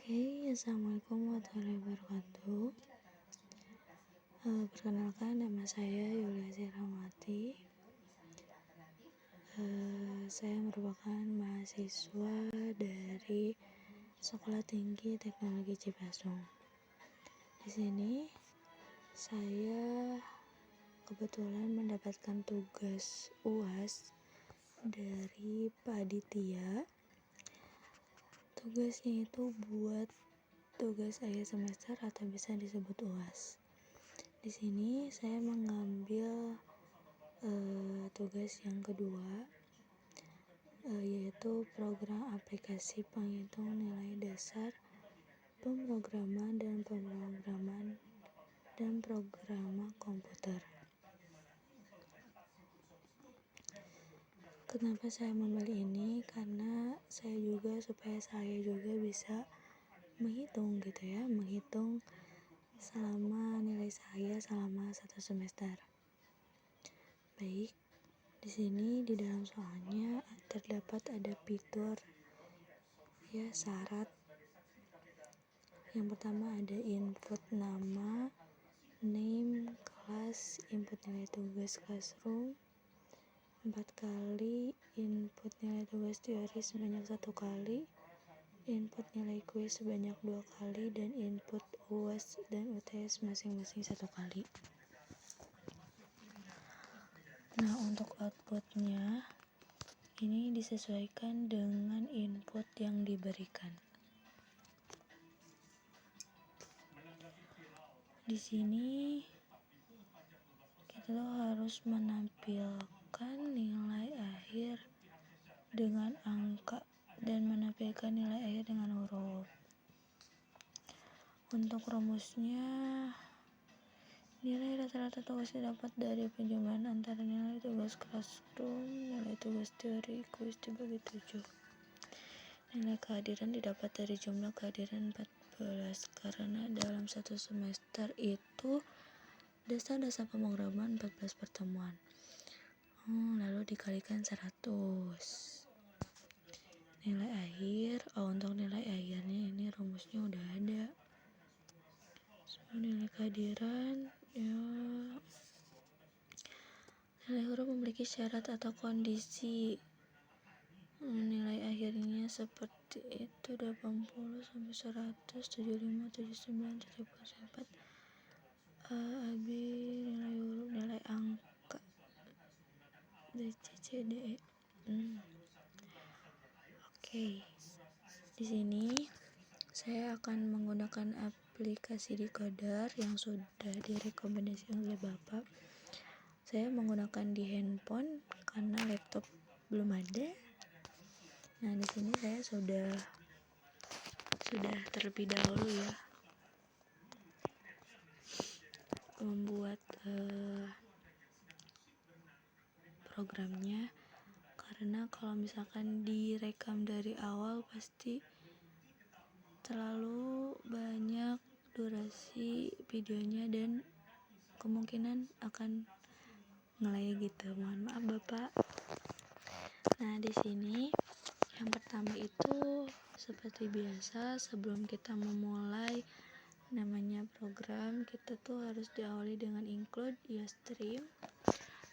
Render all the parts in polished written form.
Assalamualaikum warahmatullahi wabarakatuh. Perkenalkan, nama saya Yuliasi Rahmati. Saya merupakan mahasiswa dari Sekolah Tinggi Teknologi Cipasung. Di sini saya kebetulan mendapatkan tugas UAS dari Pak Aditya. Tugasnya itu buat tugas akhir semester atau bisa disebut UAS. Di sini saya mengambil tugas yang kedua, yaitu program aplikasi penghitung nilai dasar pemrograman dan programa komputer. Kenapa saya memilih ini? Karena supaya saya juga bisa menghitung selama nilai saya selama 1 semester. Baik, di sini di dalam soalnya terdapat ada fitur syarat. Yang pertama ada input nama, name, kelas, input nilai tugas classroom 4 kali, input nilai tugas teori sebanyak 1 kali, input nilai kuis sebanyak 2 kali, dan input UAS dan UTS masing-masing 1 kali. Nah, untuk outputnya ini disesuaikan dengan input yang diberikan. Di sini kita harus menampilkan nilai akhir dengan angka dan menampilkan nilai akhir dengan huruf. Untuk rumusnya, nilai rata-rata tugas didapat dari penjumlahan antara nilai tugas classroom, nilai tugas teori, kuis dibagi 7. Nilai kehadiran didapat dari jumlah kehadiran 14, karena dalam 1 semester itu dasar pemrograman 14 pertemuan. Lalu dikalikan 100. Nilai akhir, untuk nilai akhirnya ini rumusnya udah ada. Nilai kehadiran, nilai huruf memiliki syarat atau kondisi. Nilai akhirnya seperti itu 80 sampai 100, 75, 79, 74. A, B, nilai huruf, nilai angka D, C, C, D, E. Oke. Di sini saya akan menggunakan aplikasi decoder yang sudah direkomendasikan oleh Bapak. Saya menggunakan di handphone karena laptop belum ada. Nah, di sini saya sudah terlebih dahulu membuat programnya, karena kalau misalkan direkam dari awal pasti terlalu banyak durasi videonya dan kemungkinan akan ngelay gitu. Mohon maaf Bapak. Nah, di sini yang pertama itu seperti biasa, sebelum kita memulai namanya program, kita tuh harus diawali dengan include IOStream.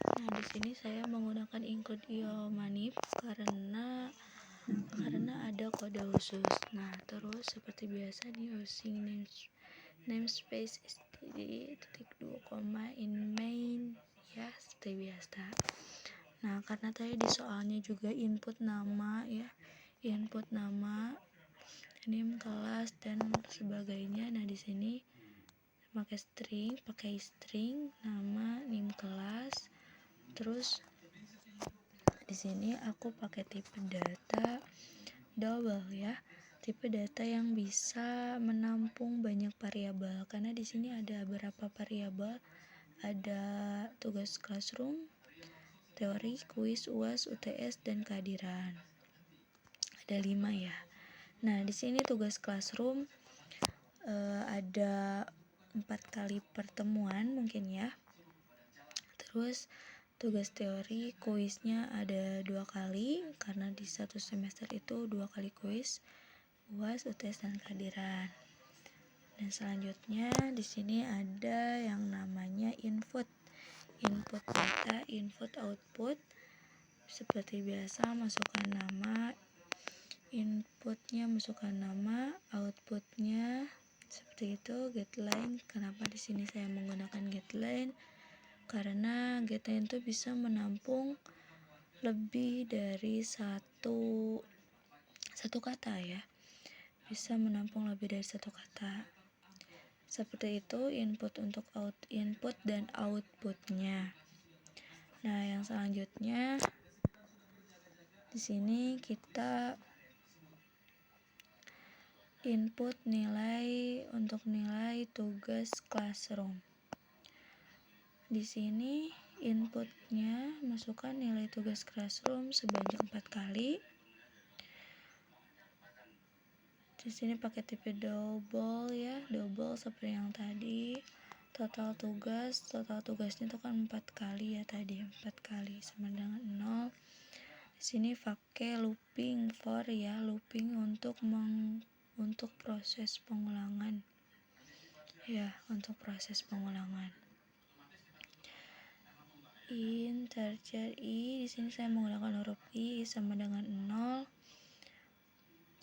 Nah, di sini saya menggunakan include IOmanif karena ada kode khusus. Nah, terus seperti biasa nih using namespace std.2, in main seperti biasa. Nah, karena tadi di soalnya juga input nama name, kelas, dan sebagainya. Nah, di sini pakai string nama, name, kelas. Terus di sini aku pakai tipe data double tipe data yang bisa menampung banyak variabel, karena di sini ada beberapa variabel, ada tugas classroom, teori, kuis, UAS, UTS, dan kehadiran. Ada 5 ya. Nah, di sini tugas classroom ada 4 kali pertemuan mungkin ya. Terus tugas teori, kuisnya ada 2 kali, karena di 1 semester itu 2 kali kuis. UAS, UTS, dan kehadiran. Dan selanjutnya di sini ada yang namanya input data, input output. Seperti biasa masukkan nama, inputnya masukkan nama, outputnya seperti itu. Getline, kenapa di sini saya menggunakan getline? Karena getline itu bisa menampung lebih dari satu kata ya, bisa menampung lebih dari satu kata. Seperti itu input untuk input dan outputnya. Nah, yang selanjutnya di sini kita input nilai untuk nilai tugas classroom. Di sini inputnya masukkan nilai tugas classroom sebanyak 4 kali. Di sini pakai tipe double ya, double seperti yang tadi. Total tugasnya itu kan 4 kali ya tadi, 4 kali sama dengan 0. Di sini pakai looping for ya, looping untuk proses pengulangan. Ya, untuk proses pengulangan. Integer i, di sini saya menggunakan huruf i sama dengan 0.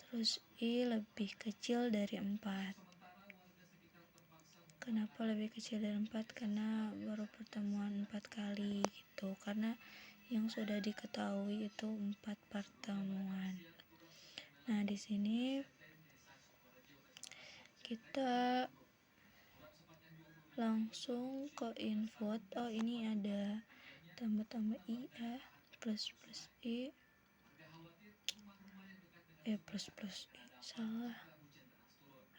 Terus i lebih kecil dari 4. Kenapa lebih kecil dari 4? Karena baru pertemuan 4 kali gitu. Karena yang sudah diketahui itu 4 pertemuan. Nah, di sini kita langsung ke input. Oh, ini ada tambah i ya, plus i. Plus i, salah.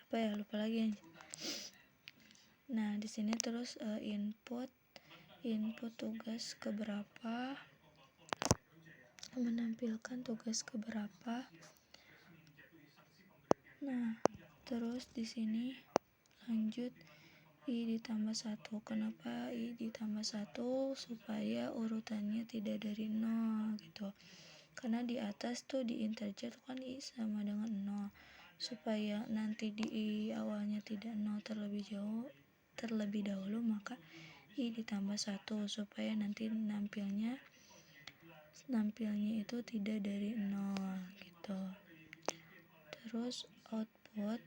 Apa ya, lupa lagi. Nah, di sini terus input tugas keberapa, menampilkan tugas keberapa. Nah, terus di sini lanjut i ditambah 1. Kenapa i ditambah 1? Supaya urutannya tidak dari 0 gitu. Karena di atas tuh di integer kan i sama dengan 0. Supaya nanti di i awalnya tidak 0 terlebih dahulu, maka i ditambah 1 supaya nanti nampilnya itu tidak dari 0 gitu. Terus output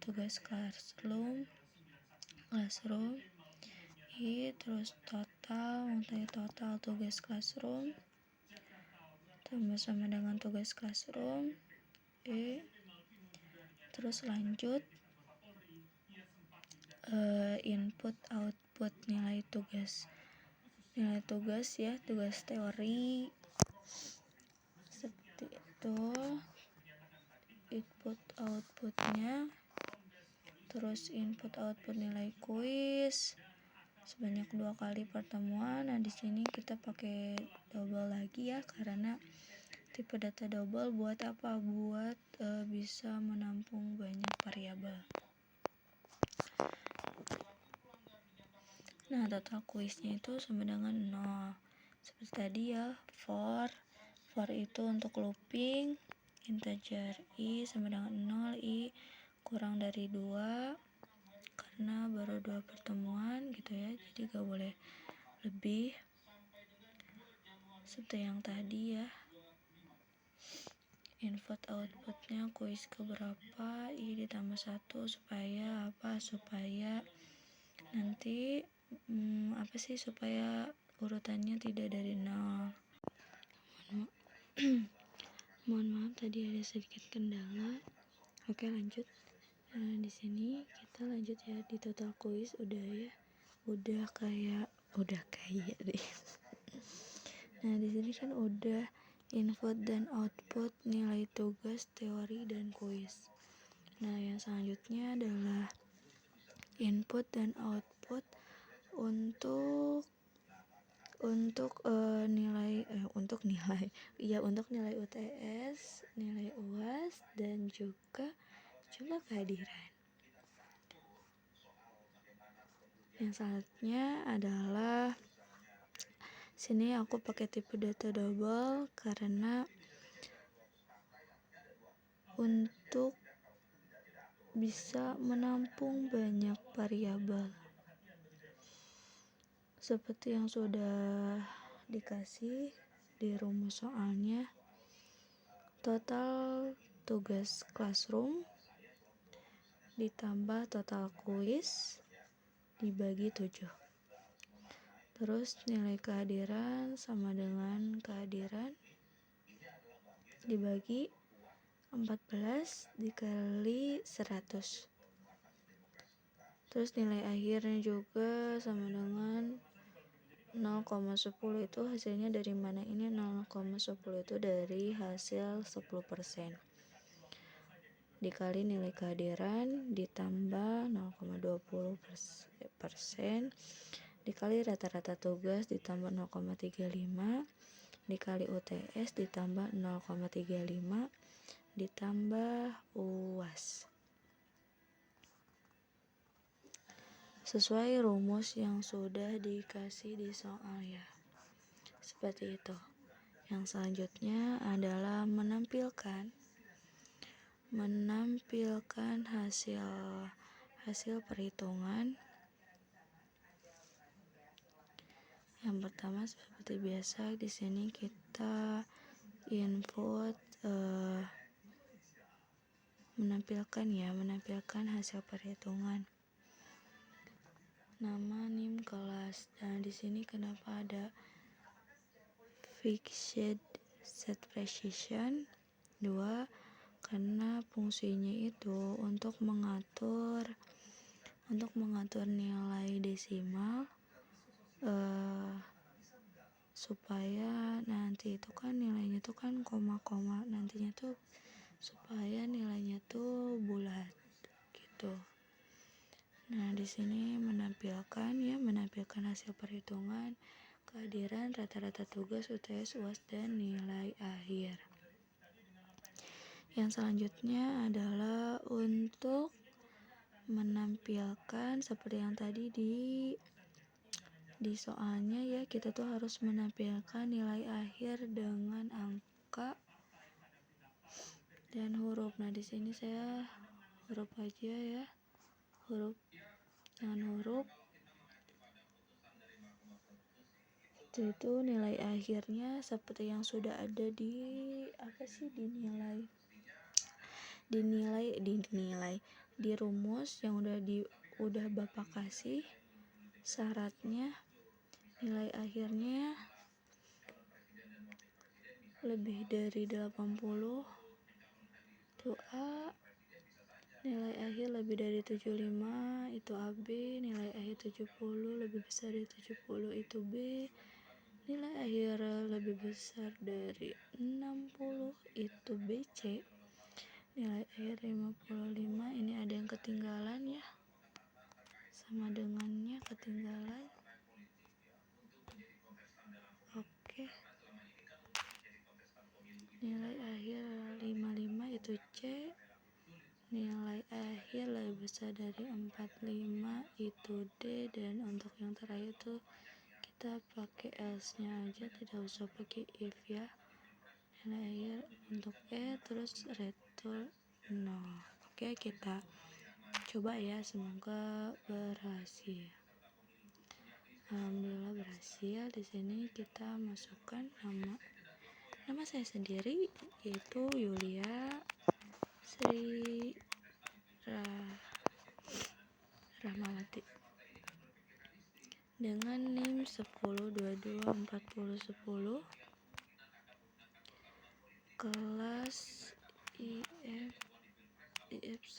tugas classroom i, terus total tugas classroom tambah sama dengan tugas classroom terus lanjut input output nilai tugas ya, tugas teori seperti itu. Input outputnya, terus input output nilai kuis sebanyak 2 kali pertemuan. Nah, di sini kita pakai double lagi ya, karena tipe data double buat apa? Buat bisa menampung banyak variabel. Nah, total kuisnya itu sama dengan 0. Seperti tadi ya, for itu untuk looping, integer i sama dengan 0, i kurang dari 2 karena baru 2 pertemuan gitu ya, jadi gak boleh lebih seperti yang tadi ya. Input outputnya kuis keberapa, i ditambah 1 supaya apa? Supaya nanti supaya urutannya tidak dari 0. Mohon maaf tadi ada sedikit kendala. Oke, lanjut. Nah, di sini kita lanjut ya, di total quiz udah kayak deh. Nah, di sini kan udah input dan output nilai tugas teori dan kuis. Nah, yang selanjutnya adalah input dan output untuk nilai UTS, nilai UAS, dan juga jumlah kehadiran. Yang selanjutnya adalah sini aku pakai tipe data double karena untuk bisa menampung banyak variabel seperti yang sudah dikasih di rumus soalnya. Total tugas classroom ditambah total kuis dibagi 7. Terus nilai kehadiran sama dengan kehadiran dibagi 14 dikali 100. Terus nilai akhirnya juga sama dengan 0,10. Itu hasilnya dari mana? Ini 0,10 itu dari hasil 10% dikali nilai kehadiran ditambah 0,20% dikali rata-rata tugas ditambah 0,35 dikali UTS ditambah 0,35 ditambah UAS sesuai rumus yang sudah dikasih di soal ya. Seperti itu. Yang selanjutnya adalah menampilkan hasil perhitungan. Yang pertama seperti biasa di sini kita input menampilkan hasil perhitungan. Nama NIM kelas. Dan di sini kenapa ada fixed set precision 2? Karena fungsinya itu untuk mengatur nilai desimal supaya nanti itu kan nilainya tuh kan koma-koma, nantinya tuh supaya nilainya tuh bulat gitu. Nah, di sini menampilkan hasil perhitungan, kehadiran, rata-rata tugas, UTS, UAS, dan nilai akhir. Yang selanjutnya adalah untuk menampilkan seperti yang tadi di soalnya ya, kita tuh harus menampilkan nilai akhir dengan angka dan huruf. Nah, di sini saya huruf aja ya. Huruf itu nilai akhirnya seperti yang sudah ada di rumus yang udah Bapak kasih syaratnya. Nilai akhirnya lebih dari 80 itu A, nilai akhir lebih dari 75 itu AB, nilai akhir 70 lebih besar dari 70 itu B, nilai akhir lebih besar dari 60 itu BC, nilai akhir 55 ini ada yang ketinggalan ya, sama dengannya ketinggalan. Oke. Nilai akhir 55 itu C, nilai akhir lebih besar dari 45 itu D, dan untuk yang terakhir itu kita pakai else-nya aja, tidak usah pakai if ya. Nilai akhir untuk E terus return 0. Oke, kita coba ya, semoga berhasil. Alhamdulillah berhasil. Di sini kita masukkan nama saya sendiri yaitu Yulia Sri Rahmawati dengan NIM 10224010 kelas IF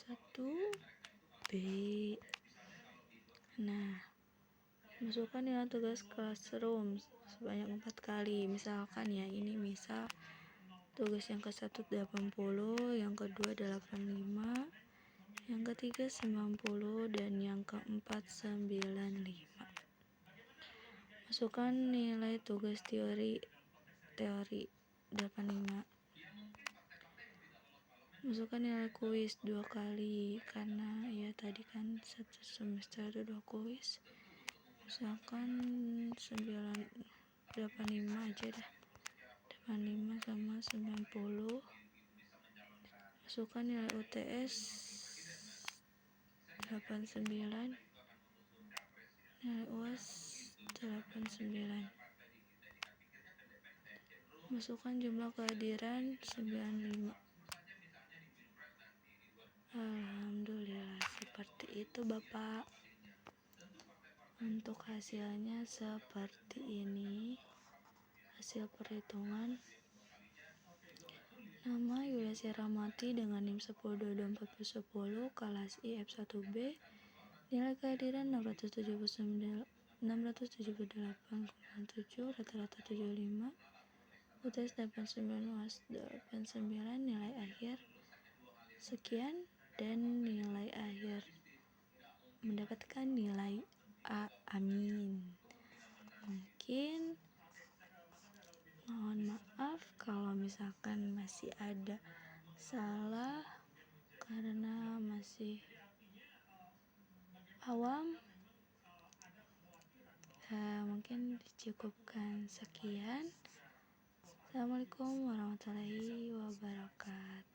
1B. Nah, masukkan nilai tugas classroom sebanyak 4 kali. Misalkan ya, ini misal tugas yang ke-1 80, yang kedua 85, yang ketiga 90, dan yang keempat 95. Masukkan nilai tugas teori 85. Masukkan nilai kuis 2 kali karena ya tadi kan satu semester ada 2 kuis. Misalkan 85 aja dah, 85 sama 90. masukkan nilai UTS 89, nilai UAS 89, masukkan jumlah kehadiran 95. Alhamdulillah, seperti itu Bapak. Untuk hasilnya seperti ini. Hasil perhitungan: nama Yuliasi Rahmati dengan NIM 10224010, kelas I F1B, nilai kehadiran 678,7, rata-rata 75, UTS 89, UAS 89, nilai akhir sekian, dan nilai akhir mendapatkan nilai A. Amin. Mungkin mohon maaf kalau misalkan masih ada salah karena masih awam. Mungkin dicukupkan sekian. Assalamualaikum warahmatullahi wabarakatuh.